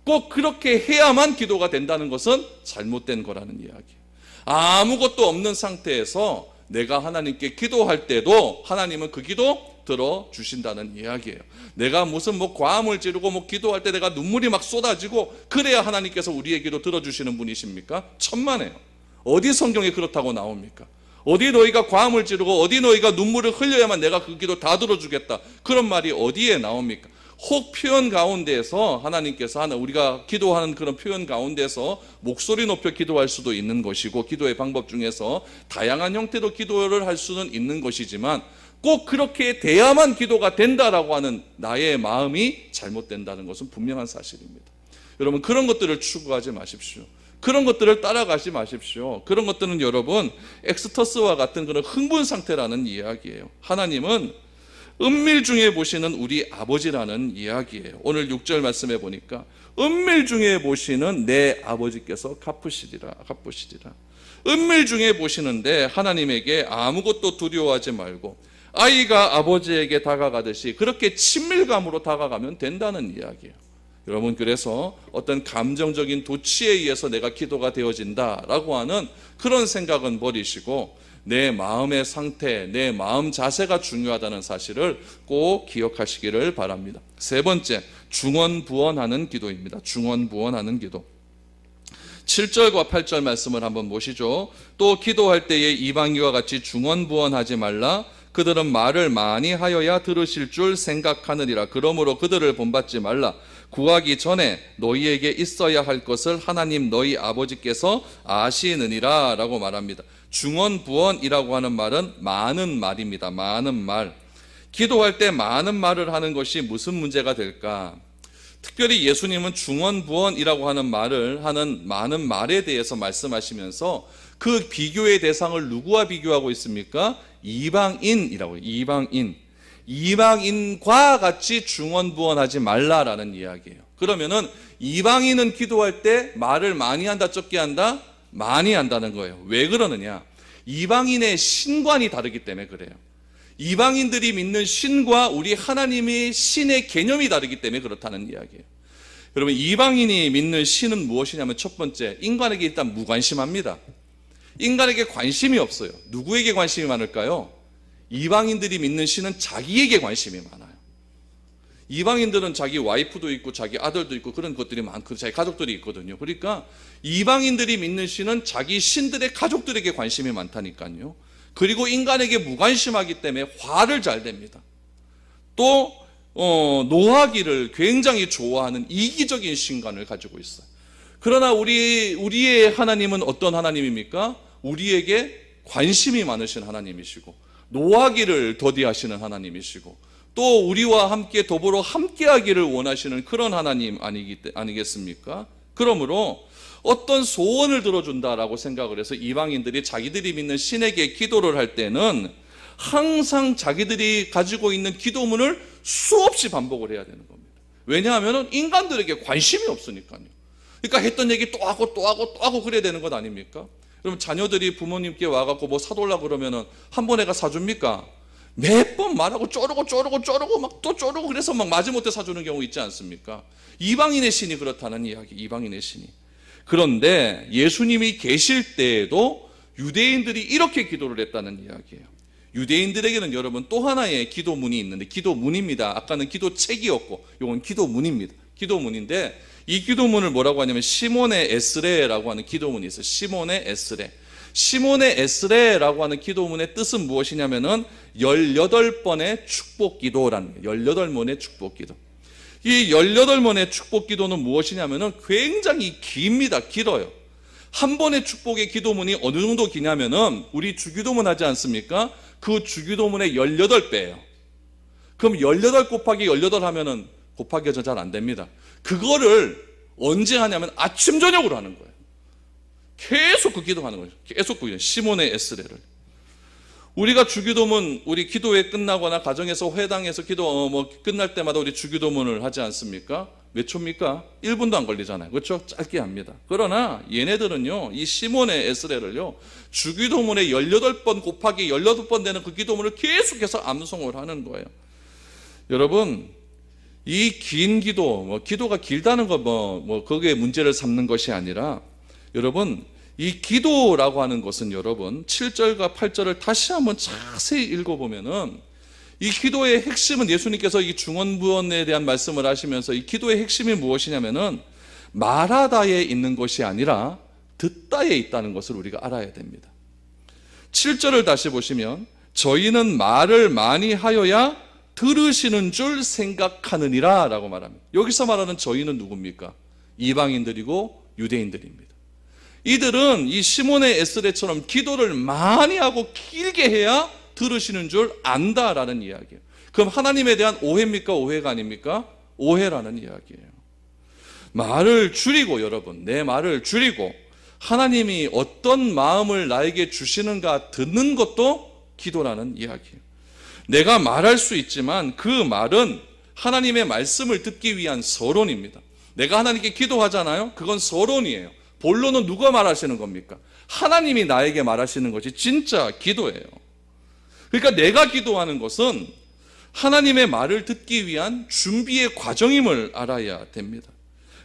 꼭 그렇게 해야만 기도가 된다는 것은 잘못된 거라는 이야기예요. 아무것도 없는 상태에서 내가 하나님께 기도할 때도 하나님은 그 기도 들어주신다는 이야기예요. 내가 무슨 과음을 지르고 기도할 때 내가 눈물이 막 쏟아지고 그래야 하나님께서 우리의 기도 들어주시는 분이십니까? 천만에요. 어디 성경에 그렇다고 나옵니까? 어디 너희가 과음을 지르고 어디 너희가 눈물을 흘려야만 내가 그 기도 다 들어주겠다. 그런 말이 어디에 나옵니까? 혹 표현 가운데서 하나님께서 하는, 우리가 기도하는 그런 표현 가운데서 목소리 높여 기도할 수도 있는 것이고, 기도의 방법 중에서 다양한 형태로 기도를 할 수는 있는 것이지만 꼭 그렇게 돼야만 기도가 된다라고 하는 나의 마음이 잘못된다는 것은 분명한 사실입니다. 여러분, 그런 것들을 추구하지 마십시오. 그런 것들을 따라가지 마십시오. 그런 것들은 여러분 엑스터스와 같은 그런 흥분 상태라는 이야기예요. 하나님은 은밀 중에 보시는 우리 아버지라는 이야기예요. 오늘 6절 말씀해 보니까 은밀 중에 보시는 내 아버지께서 갚으시리라. 은밀 중에 보시는데 하나님에게 아무것도 두려워하지 말고 아이가 아버지에게 다가가듯이 그렇게 친밀감으로 다가가면 된다는 이야기예요. 여러분, 그래서 어떤 감정적인 도취에 의해서 내가 기도가 되어진다라고 하는 그런 생각은 버리시고 내 마음의 상태, 내 마음 자세가 중요하다는 사실을 꼭 기억하시기를 바랍니다. 세 번째, 중언부언하는 기도입니다. 중언부언하는 기도. 7절과 8절 말씀을 한번 보시죠. 또 기도할 때에 이방인과 같이 중언부언하지 말라. 그들은 말을 많이 하여야 들으실 줄 생각하느니라. 그러므로 그들을 본받지 말라. 구하기 전에 너희에게 있어야 할 것을 하나님 너희 아버지께서 아시느니라 라고 말합니다. 중언부언이라고 하는 말은 많은 말입니다. 많은 말. 기도할 때 많은 말을 하는 것이 무슨 문제가 될까? 특별히 예수님은 중언부언이라고 하는 말을 하는 많은 말에 대해서 말씀하시면서 그 비교의 대상을 누구와 비교하고 있습니까? 이방인이라고 해요. 이방인과 같이 중언부언하지 말라라는 이야기예요. 그러면은 이방인은 기도할 때 말을 많이 한다, 적게 한다? 많이 한다는 거예요. 왜 그러느냐? 이방인의 신관이 다르기 때문에 그래요. 이방인들이 믿는 신과 우리 하나님의 신의 개념이 다르기 때문에 그렇다는 이야기예요. 여러분, 이방인이 믿는 신은 무엇이냐면 첫 번째, 인간에게 일단 무관심합니다. 인간에게 관심이 없어요. 누구에게 관심이 많을까요? 이방인들이 믿는 신은 자기에게 관심이 많아요. 이방인들은 자기 와이프도 있고 자기 아들도 있고 그런 것들이 많고 자기 가족들이 있거든요. 그러니까 이방인들이 믿는 신은 자기 신들의 가족들에게 관심이 많다니까요. 그리고 인간에게 무관심하기 때문에 화를 잘 냅니다. 또 노하기를 굉장히 좋아하는 이기적인 신관을 가지고 있어요. 그러나 우리의 하나님은 어떤 하나님입니까? 우리에게 관심이 많으신 하나님이시고 노하기를 더디하시는 하나님이시고 또 우리와 함께 더불어 함께하기를 원하시는 그런 하나님 아니겠습니까? 그러므로 어떤 소원을 들어준다라고 생각을 해서 이방인들이 자기들이 믿는 신에게 기도를 할 때는 항상 자기들이 가지고 있는 기도문을 수없이 반복을 해야 되는 겁니다. 왜냐하면 인간들에게 관심이 없으니까요. 그러니까 했던 얘기 또 하고 또 하고 또 하고 그래야 되는 것 아닙니까? 그럼 자녀들이 부모님께 와갖고 뭐 사달라고 그러면은 한 번에가 사줍니까? 몇 번 말하고 쪼르고 막 또 쪼르고 그래서 막 마지못해 사주는 경우 있지 않습니까? 이방인의 신이 그렇다는 이야기, 이방인의 신이. 그런데 예수님이 계실 때에도 유대인들이 이렇게 기도를 했다는 이야기예요. 유대인들에게는 여러분 또 하나의 기도문이 있는데, 기도문입니다. 아까는 기도책이었고 이건 기도문입니다. 기도문인데 이 기도문을 뭐라고 하냐면 시몬의 에스레라고 하는 기도문이 있어요. 시몬의 에스레. 시몬의 에스레라고 하는 기도문의 뜻은 무엇이냐면은 18번의 축복기도라는 거예요. 18번의 축복기도. 이 18번의 축복기도는 무엇이냐면은 굉장히 깁니다. 길어요. 한 번의 축복의 기도문이 어느 정도 기냐면은 우리 주기도문 하지 않습니까? 그 주기도문의 18배예요. 그럼 18 곱하기 18 하면은 곱하기가 잘 안 됩니다. 그거를 언제 하냐면 아침 저녁으로 하는 거예요. 계속 그 기도하는 거예요. 계속 그 시몬의 에스레를. 우리가 주기도문, 우리 기도회 끝나거나 가정에서 회당에서 기도 끝날 때마다 우리 주기도문을 하지 않습니까? 몇 초입니까? 1분도 안 걸리잖아요. 그렇죠? 짧게 합니다. 그러나 얘네들은요, 이 시몬의 에스레를요, 주기도문에 18번 곱하기 18번 되는 그 기도문을 계속해서 암송을 하는 거예요. 여러분, 이 긴 기도, 기도가 길다는 거 거기에 문제를 삼는 것이 아니라, 여러분, 이 기도라고 하는 것은 여러분 7절과 8절을 다시 한번 자세히 읽어보면은 이 기도의 핵심은 예수님께서 이 중언부언에 대한 말씀을 하시면서 이 기도의 핵심이 무엇이냐면은 말하다에 있는 것이 아니라 듣다에 있다는 것을 우리가 알아야 됩니다. 7절을 다시 보시면 저희는 말을 많이 하여야 들으시는 줄 생각하느니라 라고 말합니다. 여기서 말하는 저희는 누굽니까? 이방인들이고 유대인들입니다. 이들은 이 시몬의 에스더처럼 기도를 많이 하고 길게 해야 들으시는 줄 안다라는 이야기예요. 그럼 하나님에 대한 오해입니까? 오해가 아닙니까? 오해라는 이야기예요. 말을 줄이고, 여러분, 내 말을 줄이고 하나님이 어떤 마음을 나에게 주시는가 듣는 것도 기도라는 이야기예요. 내가 말할 수 있지만 그 말은 하나님의 말씀을 듣기 위한 서론입니다. 내가 하나님께 기도하잖아요. 그건 서론이에요. 본론은 누가 말하시는 겁니까? 하나님이 나에게 말하시는 것이 진짜 기도예요. 그러니까 내가 기도하는 것은 하나님의 말을 듣기 위한 준비의 과정임을 알아야 됩니다.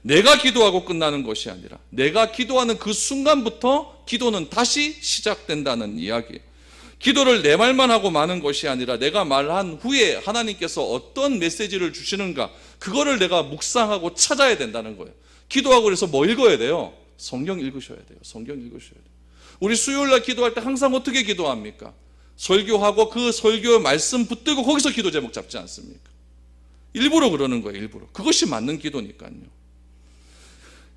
내가 기도하고 끝나는 것이 아니라 내가 기도하는 그 순간부터 기도는 다시 시작된다는 이야기예요. 기도를 내 말만 하고 마는 것이 아니라 내가 말한 후에 하나님께서 어떤 메시지를 주시는가, 그거를 내가 묵상하고 찾아야 된다는 거예요. 기도하고 그래서 뭐 읽어야 돼요? 성경 읽으셔야 돼요. 성경 읽으셔야 돼요. 우리 수요일날 기도할 때 항상 어떻게 기도합니까? 설교하고 그 설교 말씀 붙들고 거기서 기도 제목 잡지 않습니까? 일부러 그러는 거예요. 일부러. 그것이 맞는 기도니까요.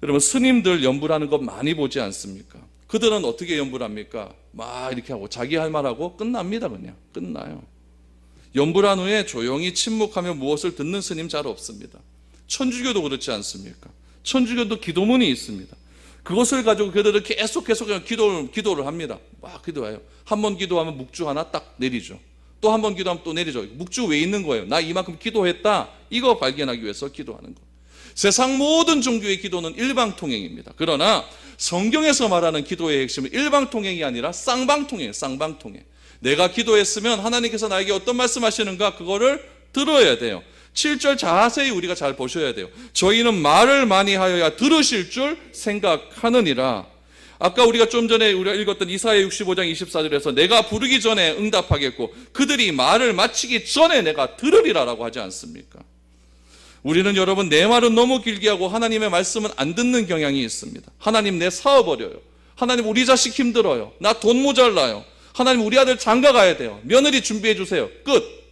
여러분, 스님들 연불하는 거 많이 보지 않습니까? 그들은 어떻게 연불 합니까? 막 이렇게 하고 자기 할 말하고 끝납니다. 그냥 끝나요. 연불한 후에 조용히 침묵하며 무엇을 듣는 스님 잘 없습니다. 천주교도 그렇지 않습니까? 천주교도 기도문이 있습니다. 그것을 가지고 그들은 계속 기도를 합니다. 막 기도해요. 한 번 기도하면 묵주 하나 딱 내리죠. 또 한 번 기도하면 또 내리죠. 묵주 왜 있는 거예요? 나 이만큼 기도했다. 이거 발견하기 위해서 기도하는 거예요. 세상 모든 종교의 기도는 일방통행입니다. 그러나 성경에서 말하는 기도의 핵심은 일방통행이 아니라 쌍방통행이에요. 쌍방통행. 내가 기도했으면 하나님께서 나에게 어떤 말씀하시는가, 그거를 들어야 돼요. 7절 자세히 우리가 잘 보셔야 돼요. 저희는 말을 많이 하여야 들으실 줄 생각하느니라. 아까 우리가 좀 전에 우리가 읽었던 이사야 65장 24절에서 내가 부르기 전에 응답하겠고 그들이 말을 마치기 전에 내가 들으리라라고 하지 않습니까? 우리는 여러분, 내 말은 너무 길게 하고 하나님의 말씀은 안 듣는 경향이 있습니다. 하나님, 내 사업 어려요. 하나님, 우리 자식 힘들어요. 나 돈 모자라요. 하나님, 우리 아들 장가 가야 돼요. 며느리 준비해 주세요. 끝.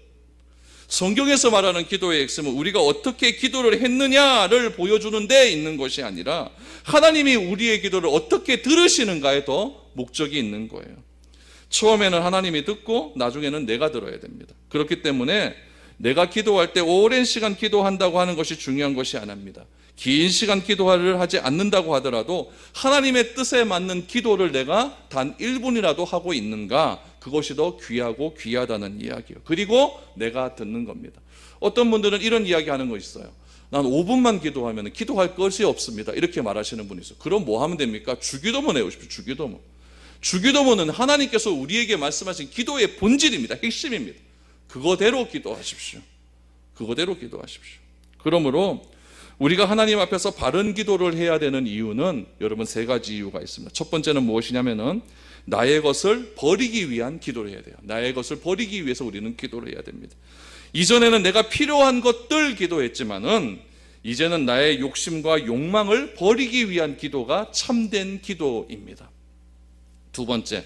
성경에서 말하는 기도의 핵심은 우리가 어떻게 기도를 했느냐를 보여주는 데 있는 것이 아니라 하나님이 우리의 기도를 어떻게 들으시는가에 더 목적이 있는 거예요. 처음에는 하나님이 듣고 나중에는 내가 들어야 됩니다. 그렇기 때문에 내가 기도할 때 오랜 시간 기도한다고 하는 것이 중요한 것이 아닙니다. 긴 시간 기도를 하지 않는다고 하더라도 하나님의 뜻에 맞는 기도를 내가 단 1분이라도 하고 있는가, 그것이 더 귀하고 귀하다는 이야기예요. 그리고 내가 듣는 겁니다. 어떤 분들은 이런 이야기 하는 거 있어요. 난 5분만 기도하면 기도할 것이 없습니다. 이렇게 말하시는 분이 있어요. 그럼 뭐 하면 됩니까? 주기도문 해오십시오. 주기도문. 주기도문은 하나님께서 우리에게 말씀하신 기도의 본질입니다. 핵심입니다. 그거대로 기도하십시오. 그거대로 기도하십시오. 그러므로 우리가 하나님 앞에서 바른 기도를 해야 되는 이유는 여러분 3가지 이유가 있습니다. 첫 번째는 무엇이냐면은 나의 것을 버리기 위한 기도를 해야 돼요. 나의 것을 버리기 위해서 우리는 기도를 해야 됩니다. 이전에는 내가 필요한 것들 기도했지만은 이제는 나의 욕심과 욕망을 버리기 위한 기도가 참된 기도입니다. 두 번째,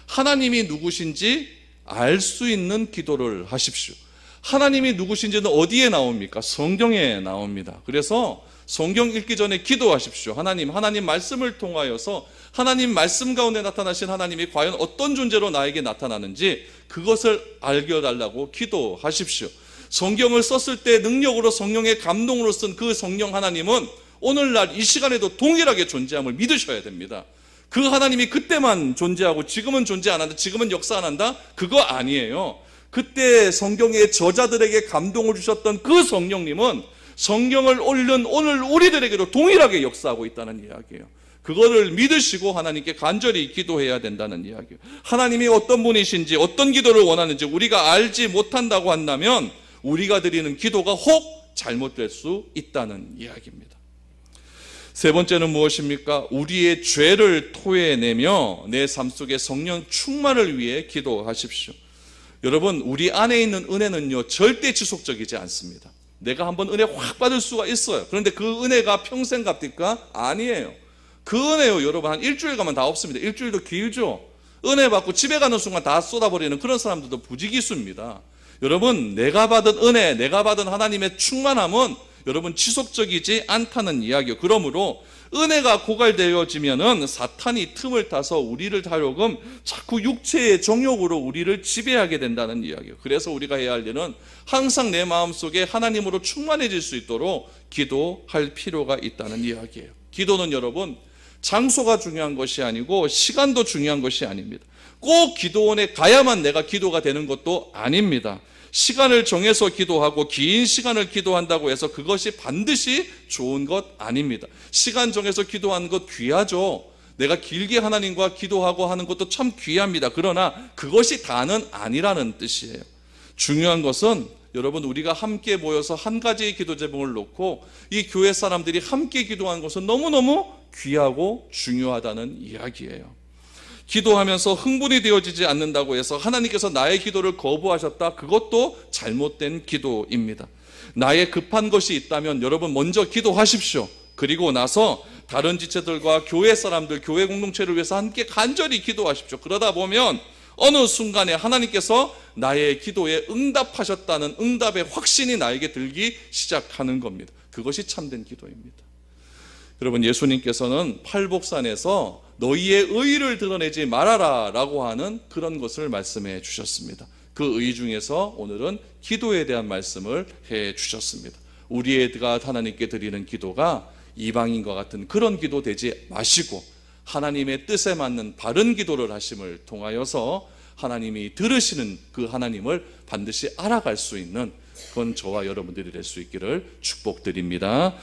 하나님이 누구신지 알 수 있는 기도를 하십시오. 하나님이 누구신지는 어디에 나옵니까? 성경에 나옵니다. 그래서 성경 읽기 전에 기도하십시오. 하나님 말씀을 통하여서 하나님 말씀 가운데 나타나신 하나님이 과연 어떤 존재로 나에게 나타나는지 그것을 알려달라고 기도하십시오. 성경을 썼을 때 능력으로 성령의 감동으로 쓴 그 성령 하나님은 오늘날 이 시간에도 동일하게 존재함을 믿으셔야 됩니다. 그 하나님이 그때만 존재하고 지금은 존재 안 한다, 지금은 역사 안 한다, 그거 아니에요. 그때 성경의 저자들에게 감동을 주셨던 그 성령님은 성경을 읽는 오늘 우리들에게도 동일하게 역사하고 있다는 이야기예요. 그거를 믿으시고 하나님께 간절히 기도해야 된다는 이야기예요. 하나님이 어떤 분이신지 어떤 기도를 원하는지 우리가 알지 못한다고 한다면 우리가 드리는 기도가 혹 잘못될 수 있다는 이야기입니다. 세 번째는 무엇입니까? 우리의 죄를 토해내며 내 삶 속에 성령 충만을 위해 기도하십시오. 여러분, 우리 안에 있는 은혜는요 절대 지속적이지 않습니다. 내가 한번 은혜 확 받을 수가 있어요. 그런데 그 은혜가 평생 갑니까? 아니에요. 그 은혜요, 여러분, 한 일주일 가면 다 없습니다. 일주일도 길죠. 은혜 받고 집에 가는 순간 다 쏟아버리는 그런 사람들도 부지기수입니다. 여러분, 내가 받은 은혜, 내가 받은 하나님의 충만함은 여러분 지속적이지 않다는 이야기요. 그러므로 은혜가 고갈되어지면은 사탄이 틈을 타서 우리를 하여금 자꾸 육체의 정욕으로 우리를 지배하게 된다는 이야기예요. 그래서 우리가 해야 할 일은 항상 내 마음속에 하나님으로 충만해질 수 있도록 기도할 필요가 있다는 이야기예요. 기도는 여러분 장소가 중요한 것이 아니고 시간도 중요한 것이 아닙니다. 꼭 기도원에 가야만 내가 기도가 되는 것도 아닙니다. 시간을 정해서 기도하고 긴 시간을 기도한다고 해서 그것이 반드시 좋은 것 아닙니다. 시간 정해서 기도하는 것 귀하죠. 내가 길게 하나님과 기도하고 하는 것도 참 귀합니다. 그러나 그것이 다는 아니라는 뜻이에요. 중요한 것은 여러분, 우리가 함께 모여서 한 가지의 기도 제목을 놓고 이 교회 사람들이 함께 기도하는 것은 너무너무 귀하고 중요하다는 이야기예요. 기도하면서 흥분이 되어지지 않는다고 해서 하나님께서 나의 기도를 거부하셨다, 그것도 잘못된 기도입니다. 나의 급한 것이 있다면 여러분 먼저 기도하십시오. 그리고 나서 다른 지체들과 교회 사람들, 교회 공동체를 위해서 함께 간절히 기도하십시오. 그러다 보면 어느 순간에 하나님께서 나의 기도에 응답하셨다는 응답의 확신이 나에게 들기 시작하는 겁니다. 그것이 참된 기도입니다. 여러분, 예수님께서는 팔복산에서 너희의 의를 드러내지 말아라 라고 하는 그런 것을 말씀해 주셨습니다. 그 의 중에서 오늘은 기도에 대한 말씀을 해 주셨습니다. 우리가 하나님께 드리는 기도가 이방인과 같은 그런 기도 되지 마시고 하나님의 뜻에 맞는 바른 기도를 하심을 통하여서 하나님이 들으시는 그 하나님을 반드시 알아갈 수 있는, 그건 저와 여러분들이 될 수 있기를 축복드립니다.